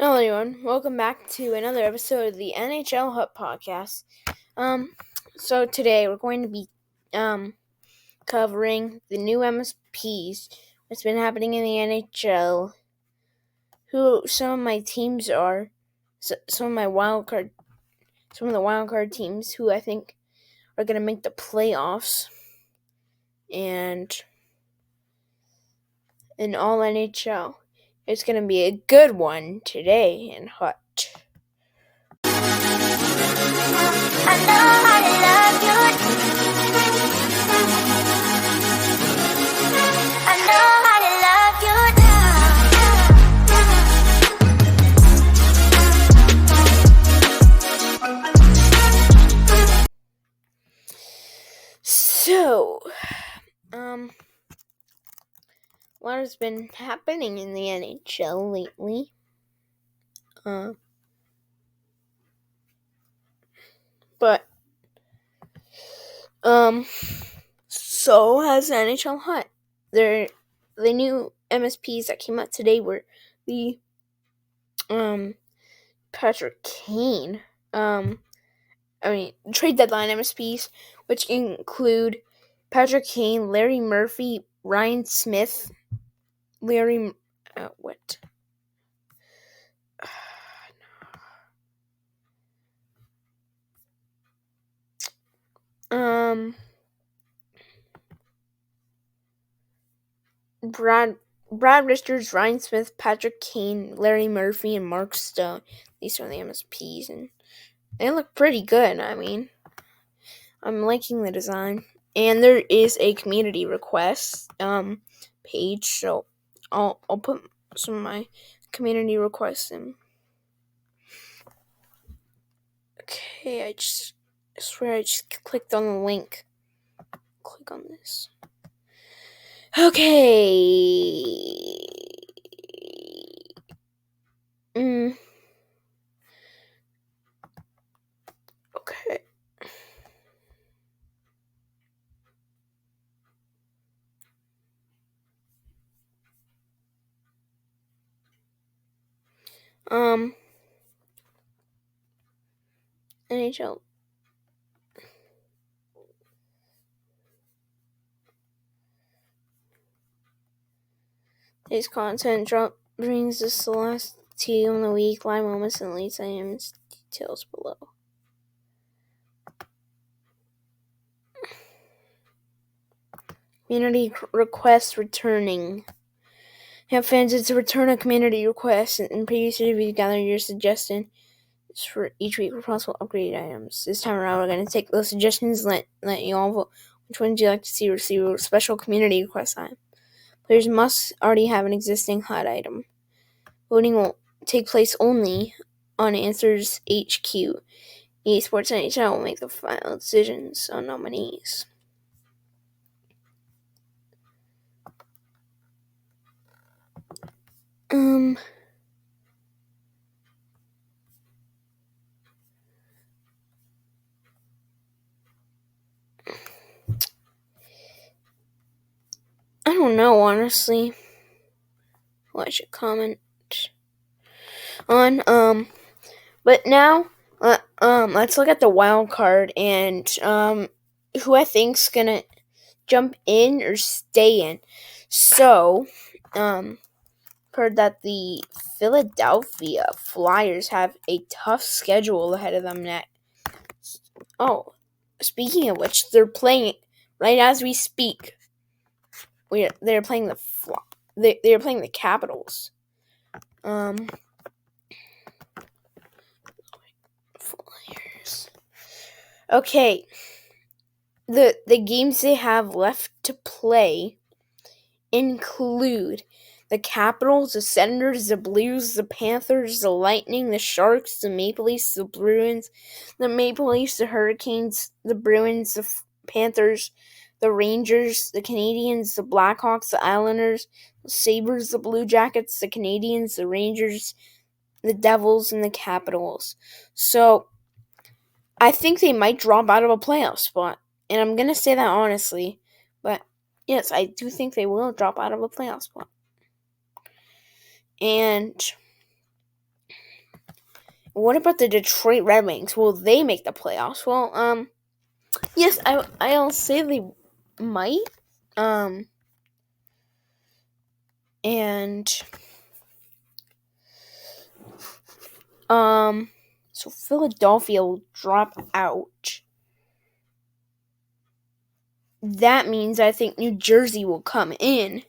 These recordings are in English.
Hello, everyone. Welcome back to another episode of the NHL Hut Podcast. So today we're going to be covering the new MSPs, what's been happening in the NHL, who some of my teams are, some of the wild card teams who I think are going to make the playoffs, and in all NHL. It's going to be a good one today in Hut. I know how to love you. I know how to love you now. So, what has been happening in the NHL lately? So has NHL Hut. The new MSPs that came out today were the Patrick Kane trade deadline MSPs, which include Patrick Kane, Larry Murphy, Ryan Smith, Brad Richards, Ryan Smith, Patrick Kane, Larry Murphy, and Mark Stone. These are the MSPs, and they look pretty good. I'm liking the design. And there is a community request page, so I'll put some of my community requests in. Okay, I swear I just clicked on the link. Click on this. Okay. Okay. NHL. Today's content drop brings us the last team of the week, live moments, and leads items details below. Community request returning. Have fans, it's a return of community request. In previous interviews, gather your suggestions for each week for possible upgraded items. This time around, we're going to take those suggestions and let you all vote. Which ones you like to see receive a special community request item? Players must already have an existing HUD item. Voting will take place only on Answers HQ. EA Sports NHL will make the final decisions on nominees. I don't know, honestly, who I should comment on. But now, let's look at the wild card and who I think's gonna jump in or stay in. So, heard that the Philadelphia Flyers have a tough schedule ahead of them next. Oh, speaking of which, they're playing right as we speak. They're playing they're playing the Capitals. Flyers. Okay. The games they have left to play include the Capitals, the Senators, the Blues, the Panthers, the Lightning, the Sharks, the Maple Leafs, the Bruins, the Maple Leafs, the Hurricanes, the Bruins, the Panthers, the Rangers, the Canadiens, the Blackhawks, the Islanders, the Sabres, the Blue Jackets, the Canadiens, the Rangers, the Devils, and the Capitals. So, I think they might drop out of a playoff spot. And I'm going to say that honestly. But, yes, I do think they will drop out of a playoff spot. And what about the Detroit Red Wings? Will they make the playoffs? Well, yes, I'll say they might. And so Philadelphia will drop out. That means I think New Jersey will come in.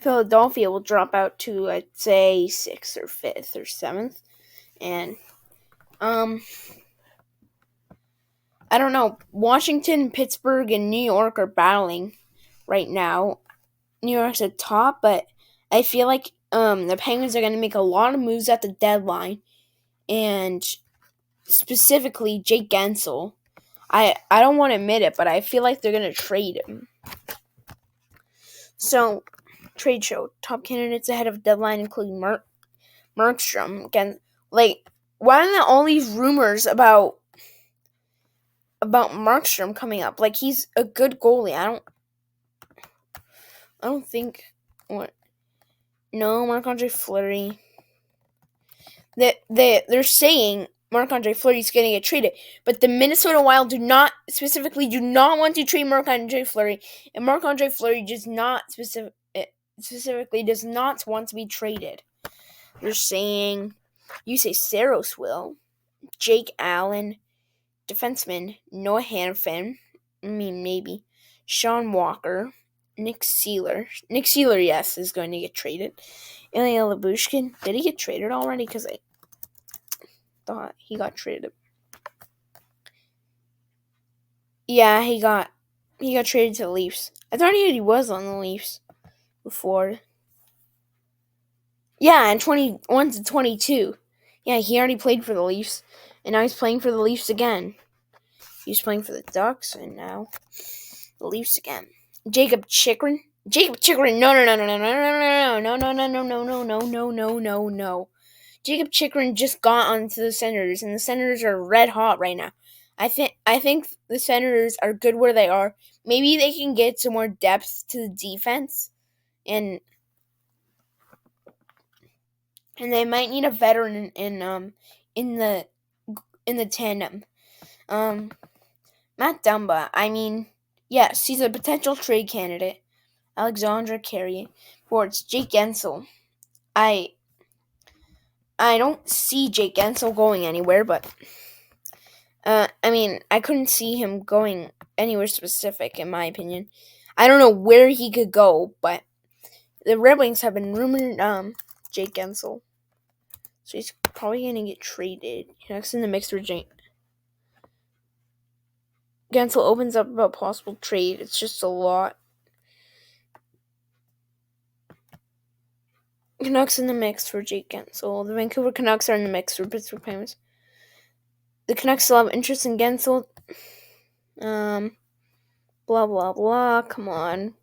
Philadelphia will drop out to, I'd say, 6th or 5th or 7th. And I don't know. Washington, Pittsburgh, and New York are battling right now. New York's at top, but I feel like the Penguins are going to make a lot of moves at the deadline, and specifically Jake Gensel. I don't want to admit it, but I feel like they're going to trade him. So, trade show. Top candidates ahead of deadline include Markstrom. Again, like, why are there all these rumors about Markstrom coming up? Like, he's a good goalie. I don't think what. No, Marc-Andre Fleury. They're saying Marc-Andre Fleury is going to get traded, but the Minnesota Wild do not want to trade Marc-Andre Fleury, and Marc-Andre Fleury specifically does not want to be traded. They're saying, you say Saros will, Jake Allen, defenseman Noah Hanifin, maybe Sean Walker, Nick Seeler. Nick Seeler, yes, is going to get traded. Ilya Lyubushkin, did he get traded already? Because I thought he got traded. Yeah, he got traded to the Leafs. I thought he was on the Leafs before. Yeah, in 21 to 22. Yeah, he already played for the Leafs, and now he's playing for the Leafs again. He was playing for the Ducks, and now the Leafs again. Jacob Chikrin, no. Jacob Chikrin just got onto the Senators, and the Senators are red hot right now. I think the Senators are good where they are. Maybe they can get some more depth to the defense, and they might need a veteran in the tandem. Matt Dumba, yes, he's a potential trade candidate. Alexandra Carrier towards Jake Gensel. I don't see Jake Gensel going anywhere, but I couldn't see him going anywhere specific, in my opinion. I don't know where he could go, but the Red Wings have been rumored Jake Gensel. So he's probably going to get traded. Next in the mix for Jake. Gensel opens up about possible trade. It's just a lot. Canucks in the mix for Jake Gensel. The Vancouver Canucks are in the mix for Pittsburgh Penguins. The Canucks still have interest in Gensel. Blah, blah, blah. Come on.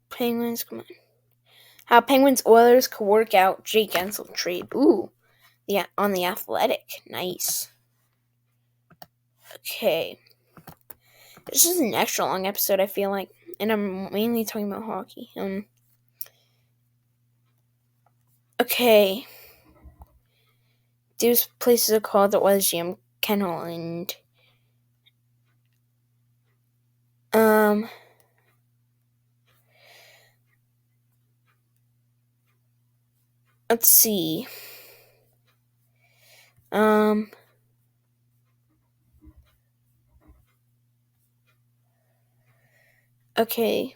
Penguins, come on. How Penguins Oilers could work out Jake Gensel trade. Ooh. Yeah, on the Athletic. Nice. Okay. This is an extra long episode, I feel like. And I'm mainly talking about hockey. Okay. These places are called the Oilers GM Ken Holland. Let's see. Okay.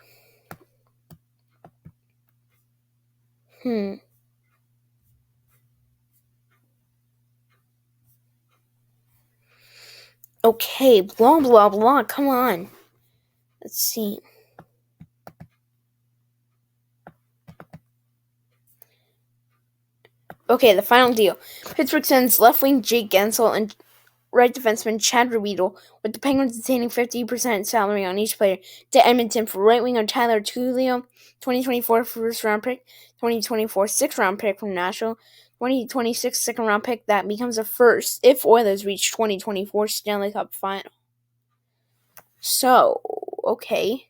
Okay, blah, blah, blah. Come on. Let's see. Okay, the final deal. Pittsburgh sends left wing Jake Gensel and right defenseman Chad Ruedel, with the Penguins retaining 50% salary on each player, to Edmonton for right winger Tyler Tullio, 2024 first round pick, 2024 sixth round pick from Nashville, 2026 second round pick that becomes a first if Oilers reach 2024 Stanley Cup final. So, okay.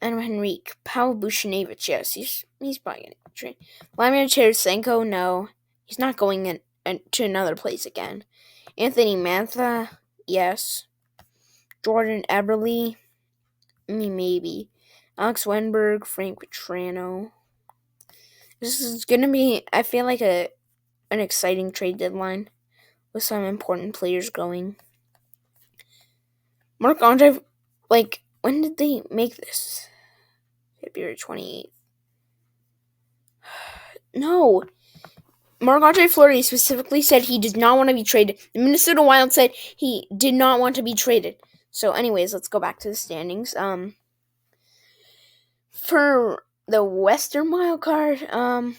and Henrique. Pavel Buchnevich, yes, he's probably going to trade. Vladimir Tarasenko, no. He's not going to another place again. Anthony Mantha, yes. Jordan Eberle, maybe. Alex Wenberg, Frank Petrano. This is going to be, I feel like, an exciting trade deadline with some important players going. Marc-Andre, when did they make this? February 28th. No. Marc-Andre Fleury specifically said he did not want to be traded. The Minnesota Wild said he did not want to be traded. So, anyways, let's go back to the standings. For the Western Wild Card, I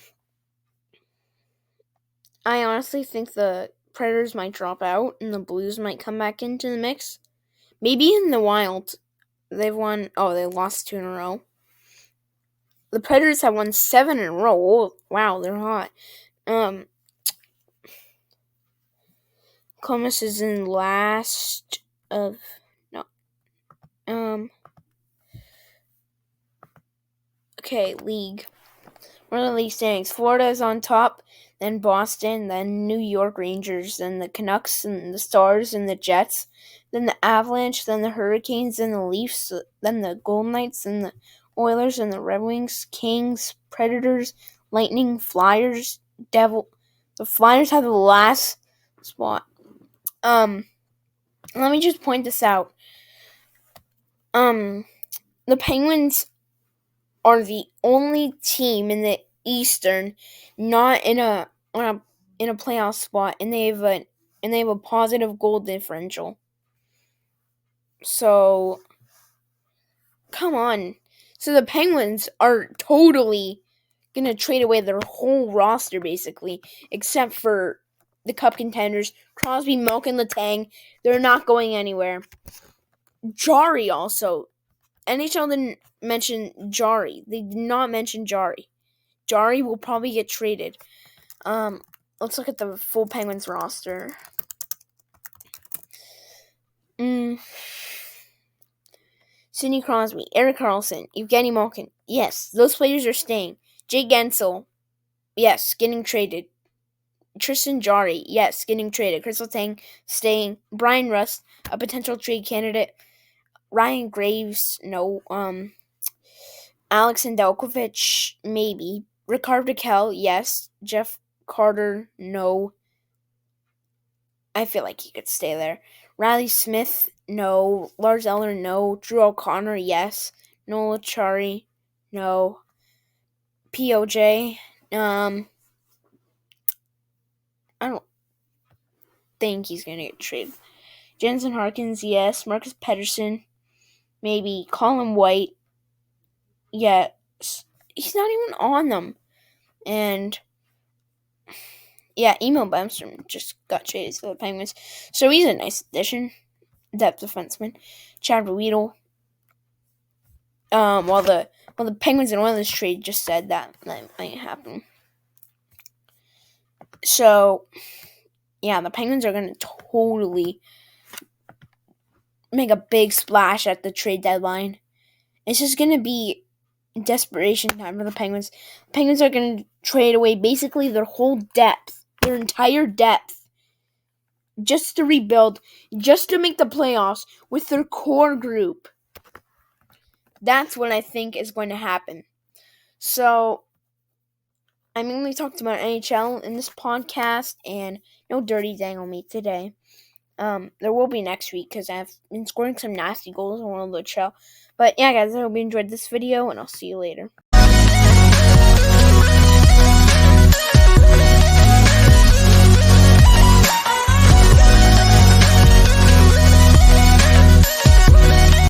honestly think the Predators might drop out and the Blues might come back into the mix. Maybe in the Wild, they lost 2 in a row. The Predators have won 7 in a row. Oh, wow, they're hot. Columbus is in last of league. One of the league standings. Florida is on top, then Boston, then New York Rangers, then the Canucks and the Stars and the Jets, then the Avalanche, then the Hurricanes, then the Leafs, then the Golden Knights, then the Oilers and the Red Wings, Kings, Predators, Lightning, Flyers, Devil. The Flyers have the last spot. Let me just point this out. The Penguins are the only team in the Eastern not in a playoff spot, and they have a positive goal differential. So, come on. So the Penguins are totally gonna trade away their whole roster, basically, except for the Cup contenders, Crosby, Malkin, and Letang. They're not going anywhere. Jari also. NHL didn't mention Jari. They did not mention Jari. Jari will probably get traded. Let's look at the full Penguins roster. Sidney Crosby, Erik Karlsson, Evgeny Malkin. Yes, those players are staying. Jay Gensel. Yes, getting traded. Tristan Jarry. Yes, getting traded. Chris Letang staying. Brian Rust, a potential trade candidate. Ryan Graves, no. Alex Nedeljkovic, maybe. Ricard Raquel, yes. Jeff Carter, no. I feel like he could stay there. Riley Smith, no. Lars Eller, no. Drew O'Connor, yes. Nola Chari, no. POJ, I don't think he's going to get traded. Jensen Harkins, yes. Marcus Pettersson, maybe. Colin White, yes. He's not even on them. And yeah, Emil Bemstrom just got traded to the Penguins. So he's a nice addition. Depth defenseman. Chad Weedle. While the Penguins and Oilers trade just said that might happen. So yeah, the Penguins are gonna totally make a big splash at the trade deadline. It's just gonna be desperation time for the Penguins. The Penguins are gonna trade away basically their whole depth, their entire depth, just to rebuild, just to make the playoffs with their core group. That's what I think is going to happen. So, I mainly talked about NHL in this podcast, and no dirty dangle meat today. There will be next week because I've been scoring some nasty goals on the show. But yeah, guys, I hope you enjoyed this video, and I'll see you later.